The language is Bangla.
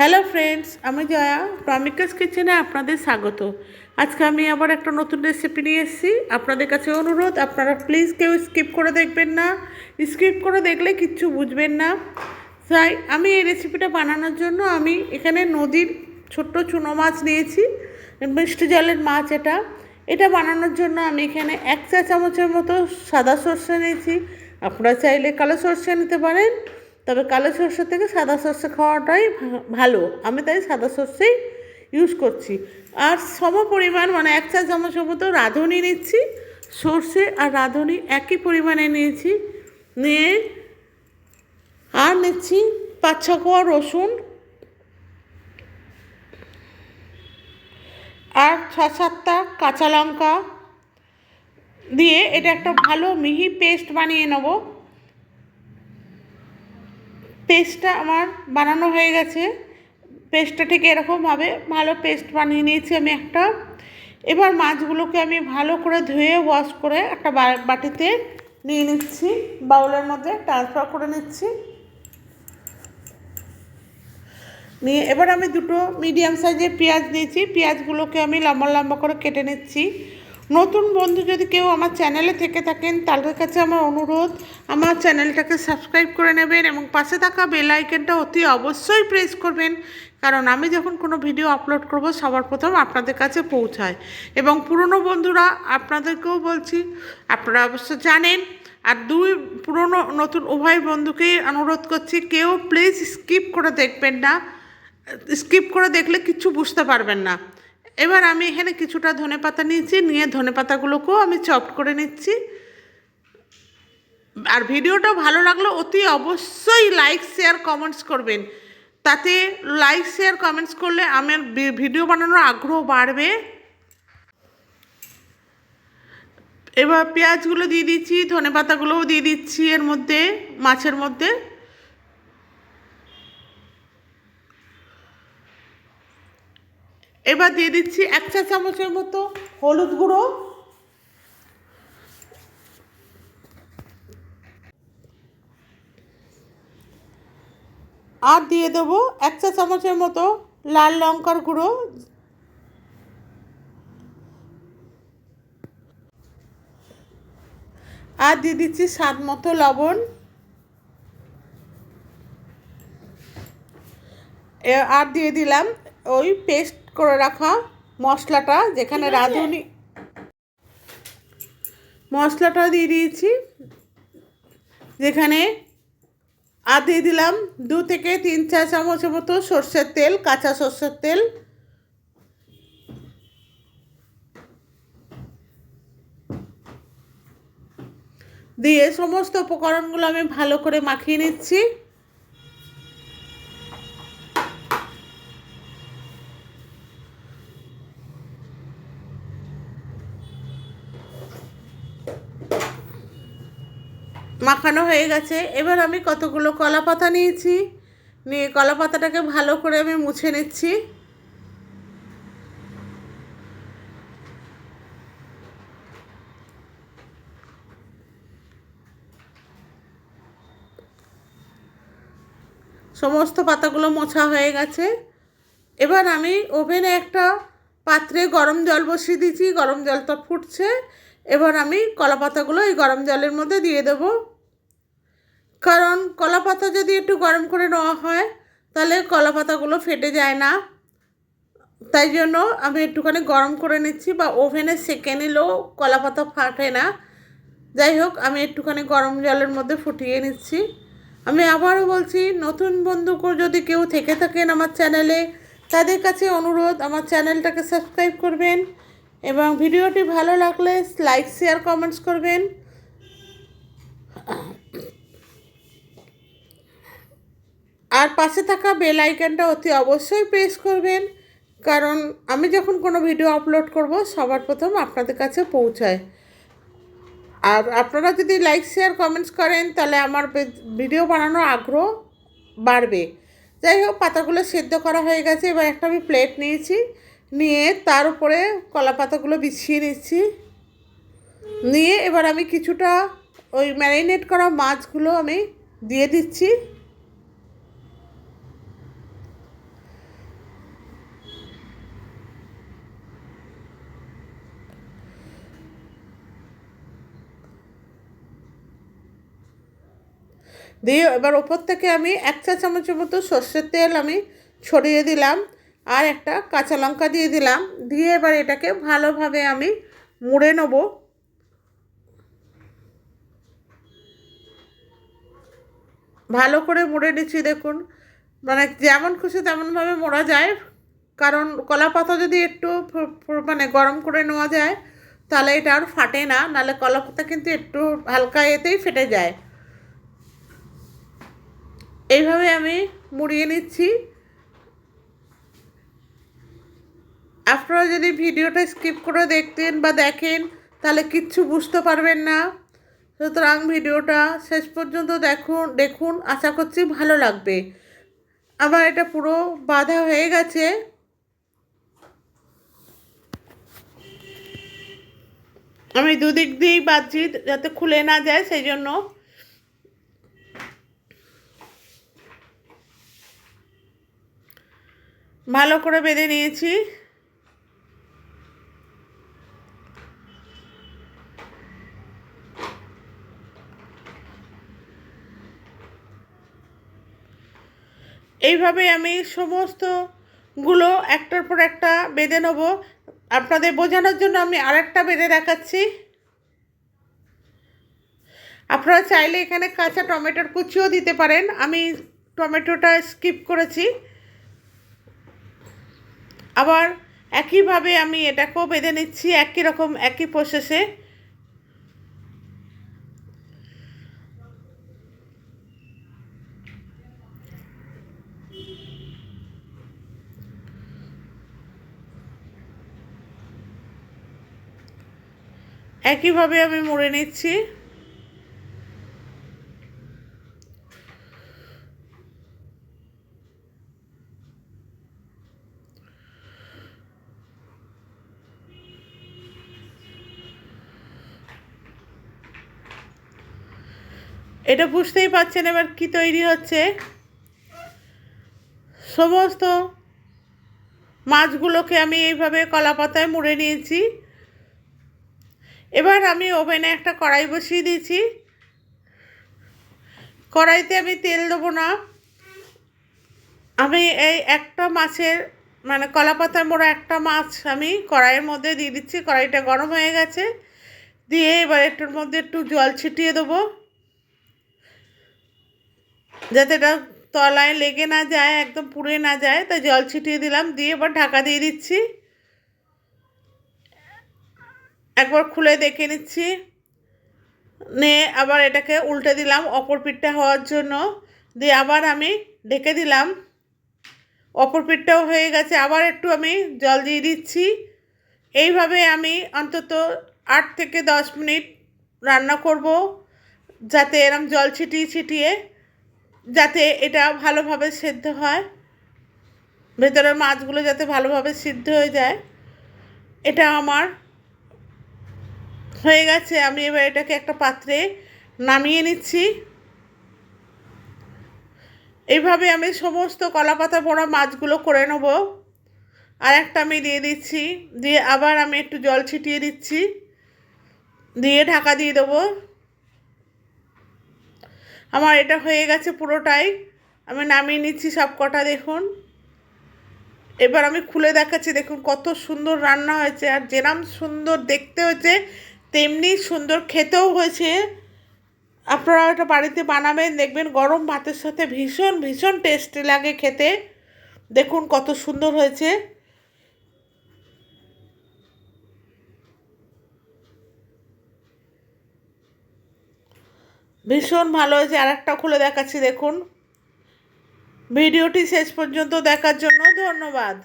হ্যালো ফ্রেন্ডস, আমি জয়া টমিকাস কিচেনে আপনাদের স্বাগত। আজকে আমি আবার একটা নতুন রেসিপি নিয়ে এসেছি। আপনাদের কাছে অনুরোধ, আপনারা প্লিজ কেউ স্কিপ করে দেখবেন না। স্কিপ করে দেখলে কিচ্ছু বুঝবেন না। তাই আমি এই রেসিপিটা বানানোর জন্য আমি এখানে নদীর ছোট্ট চুনো মাছ নিয়েছি, মিষ্টি জলের মাছ। এটা বানানোর জন্য আমি এখানে 1 চা চামচের মতো সাদা সর্ষে নিয়েছি। আপনারা চাইলে কালো সর্ষে নিতে পারেন, তবে কালো সর্ষে থেকে সাদা সর্ষে খাওয়াটাই ভালো। আমি তাই সাদা সর্ষেই ইউজ করছি। আর সম পরিমাণ মানে 1 চা চামচের মতো রাঁধুনি নিচ্ছি। সর্ষে আর রাঁধুনি একই পরিমাণে নিয়েছি। নিয়ে আর নিচ্ছি 5-6 কোয়া রসুন আর 6-7টা কাঁচা লঙ্কা দিয়ে এটা একটা ভালো মিহি পেস্ট বানিয়ে নেব। পেস্টটা আমার বানানো হয়ে গেছে। পেস্টটা ঠিক এরকমভাবে ভালো পেস্ট বানিয়ে নিয়েছি আমি একটা। এবার মাছগুলোকে আমি ভালো করে ধুয়ে ওয়াশ করে একটা বাটিতে নিয়ে নিচ্ছি, বাউলের মধ্যে ট্রান্সফার করে নিচ্ছি। নিয়ে এবার আমি 2টো মিডিয়াম সাইজের পেঁয়াজ নিয়েছি। পেঁয়াজগুলোকে আমি লম্বা লম্বা করে কেটে নিচ্ছি। নতুন বন্ধু যদি কেউ আমার চ্যানেলে থেকে থাকেন, তাদের কাছে আমার অনুরোধ, আমার চ্যানেলটাকে সাবস্ক্রাইব করে নেবেন এবং পাশে থাকা বেল আইকনটা অতি অবশ্যই প্রেস করবেন, কারণ আমি যখন কোনো ভিডিও আপলোড করব সবার প্রথম আপনাদের কাছে পৌঁছায়। এবং পুরনো বন্ধুরা, আপনাদেরকেও বলছি, আপনারা অবশ্য জানেন। আর পুরনো নতুন উভয় বন্ধুকেই অনুরোধ করছি, কেউ প্লিজ স্কিপ করে দেখবেন না। স্কিপ করে দেখলে কিচ্ছু বুঝতে পারবেন না। এবার আমি এখানে কিছুটা ধনেপাতা নিয়েছি, নিয়ে ধনেপাতাগুলোকেও আমি চপ করে নিচ্ছি। আর ভিডিওটা ভালো লাগলে অতি অবশ্যই লাইক শেয়ার কমেন্টস করবেন। তাতে লাইক শেয়ার কমেন্টস করলে আমার ভিডিও বানানোর আগ্রহ বাড়বে। এবার পেঁয়াজগুলো দিয়ে দিচ্ছি, ধনেপাতাগুলোও দিয়ে দিচ্ছি এর মধ্যে, মাছের মধ্যে। এবার দিয়ে দিচ্ছি 1 চা চামচের মতো হলুদ গুঁড়ো, আর দিয়ে দেবো 1 চা চামচের মতো লাল লঙ্কার গুঁড়ো, আর দিয়ে দিচ্ছি স্বাদ মতো লবণ, আর দিয়ে দিলাম ওই পেস্ট করে রাখা মশলাটা, যেখানে রাঁধুনি মশলাটা দিয়ে দিয়েছি, যেখানে আর দিয়ে দিলাম 2 থেকে 3 চা চামচের মতো সর্ষের তেল, কাঁচা সর্ষের তেল। দিয়ে সমস্ত উপকরণগুলো আমি ভালো করে মাখিয়ে নিচ্ছি। মাখানো হয়ে গেছে। এবার আমি কতগুলো কলা পাতা নিয়েছি, নিয়ে কলা পাতাটাকে ভালো করে আমি মুছে নিচ্ছি। সমস্ত পাতাগুলো মোছা হয়ে গেছে। এবার আমি ওভেনে একটা পাত্রে গরম জল বসিয়ে দিয়েছি, গরম জলটা ফুটছে। এবার আমি কলা পাতাগুলো এই গরম জলের মধ্যে দিয়ে দেবো, কারণ কলা পাতা যদি একটু গরম করে নেওয়া হয় তাহলে কলা পাতাগুলো ফেটে যায় না। তাই জন্য আমি একটুখানি গরম করে নিচ্ছি, বা ওভেনে সেঁকে নিলেও কলা পাতা ফাটে না। যাই হোক, আমি একটুখানি গরম জলের মধ্যে ফুটিয়ে নিচ্ছি। আমি আবারও বলছি, নতুন বন্ধু যদি কেউ থেকে থাকেন আমার চ্যানেলে, তাদের কাছে অনুরোধ, আমার চ্যানেলটাকে সাবস্ক্রাইব করবেন এবং ভিডিওটি ভালো লাগলে লাইক শেয়ার কমেন্টস করবেন। আর পাশে থাকা বেল আইকনটা অতি অবশ্যই প্রেস করবেন, কারণ আমি যখন কোনো ভিডিও আপলোড করব সবার প্রথম আপনাদের কাছে পৌঁছায়। আর আপনারা যদি লাইক শেয়ার কমেন্টস করেন তাহলে আমার ভিডিও বানানোর আগ্রহ বাড়বে। যাই হোক, পাতাগুলো সেদ্ধ করা হয়ে গেছে। এবার একটা আমি প্লেট নিয়েছি, নিয়ে তার উপরে কলা পাতাগুলো বিছিয়ে নিচ্ছি। নিয়ে এবার আমি কিছুটা ওই ম্যারিনেট করা মাছগুলো আমি দিয়ে দিচ্ছি। দিয়ে এবার ওপর থেকে আমি 1 চা চামচের মতো সর্ষের তেল আমি ছড়িয়ে দিলাম, আর একটা কাঁচা লঙ্কা দিয়ে দিলাম। দিয়ে এবার এটাকে ভালোভাবে আমি মুড়ে নেব। ভালো করে মুড়ে নিচ্ছি দেখুন, মানে যেমন খুশি তেমনভাবে মোড়া যায়। কারণ কলা পাতা যদি একটু মানে গরম করে নেওয়া যায় তাহলে এটা আর ফাটে না, নাহলে কলা পাতা কিন্তু একটু হালকা এতেই ফেটে যায়। এইভাবে আমি মুড়িয়ে নিচ্ছি। আপনারা যদি ভিডিওটা স্কিপ করে দেখতেন বা দেখেন তাহলে কিচ্ছু বুঝতে পারবেন না। সুতরাং ভিডিওটা শেষ পর্যন্ত দেখুন, আশা করছি ভালো লাগবে। আমার এটা পুরো বাঁধা হয়ে গেছে। আমি দুদিক দিয়েই বাঁধছি যাতে খুলে না যায়, সেই জন্য। ভালো করে বেঁধে নিয়েছি। এইভাবে আমি সমস্তগুলো একটার পর একটা বেঁধে নেব। আপনাদের বোঝানোর জন্য আমি আরেকটা বেঁধে দেখাচ্ছি। আপনারা চাইলে এখানে কাঁচা টমেটোর কুচিও দিতে পারেন, আমি টমেটোটা স্কিপ করেছি। আবার একইভাবে আমি এটাকেও বেঁধে নিচ্ছি, একই রকম একই প্রসেসে। একইভাবে আমি মুড়ে নিচ্ছি। এটা বুঝতেই পারছেন এবার কি তৈরি হচ্ছে। সমস্ত মাছগুলোকে আমি এইভাবে কলা পাতায় মুড়ে নিয়েছি। এবার আমি ওভেনে একটা কড়াই বসিয়ে দিয়েছি। কড়াইতে আমি তেল দেবো না, আমি এই একটা মাছের মানে কলা পাতায় মোড়া একটা মাছ আমি কড়াইয়ের মধ্যে দিয়ে দিচ্ছি। কড়াইটা গরম হয়ে গেছে। দিয়ে এবার এটার মধ্যে একটু জল ছিটিয়ে দেবো যাতে এটা তলায় লেগে না যায়, একদম পুড়ে না যায়, তাই জল ছিটিয়ে দিলাম। দিয়ে এবার ঢাকা দিয়ে দিচ্ছি। একবার খুলে দেখে নিচ্ছি, নিয়ে আবার এটাকে উল্টে দিলাম অপর পিঠটা হওয়ার জন্য। দিয়ে আবার আমি ঢেকে দিলাম। অপর পিঠটাও হয়ে গেছে, আবার একটু আমি জল দিয়ে দিচ্ছি। এইভাবে আমি অন্তত 8 থেকে 10 মিনিট রান্না করব, যাতে এরম জল ছিটিয়ে ছিটিয়ে যাতে এটা ভালোভাবে সেদ্ধ হয়, ভেতরের মাছগুলো যাতে ভালোভাবে সিদ্ধ হয়ে যায়। এটা আমার হয়ে গেছে। আমি এবার এটাকে একটা পাত্রে নামিয়ে নিচ্ছি। এইভাবে আমি সমস্ত কলাপাতা মোড়া মাছগুলো করে নেব। আর একটা আমি দিয়ে দিচ্ছি, দিয়ে আবার আমি একটু জল ছিটিয়ে দিচ্ছি, দিয়ে ঢাকা দিয়ে দেবো। আমার এটা হয়ে গেছে পুরোটাই। আমি নামিয়ে নিচ্ছি সব কটা, দেখুন। এবার আমি খুলে দেখাচ্ছি, দেখুন কত সুন্দর রান্না হয়েছে। আর যেরম সুন্দর দেখতে হয়েছে তেমনি সুন্দর খেতেও হয়েছে। আপনারা এটা বাড়িতে বানাবেন, দেখবেন গরম ভাতের সাথে ভীষণ ভীষণ টেস্টি লাগে খেতে। দেখুন কত সুন্দর হয়েছে। ভীষণ ভালো হয়েছে। আর একটা খুলে দেখাচ্ছি, দেখুন। ভিডিওটি শেষ পর্যন্ত দেখার জন্য ধন্যবাদ।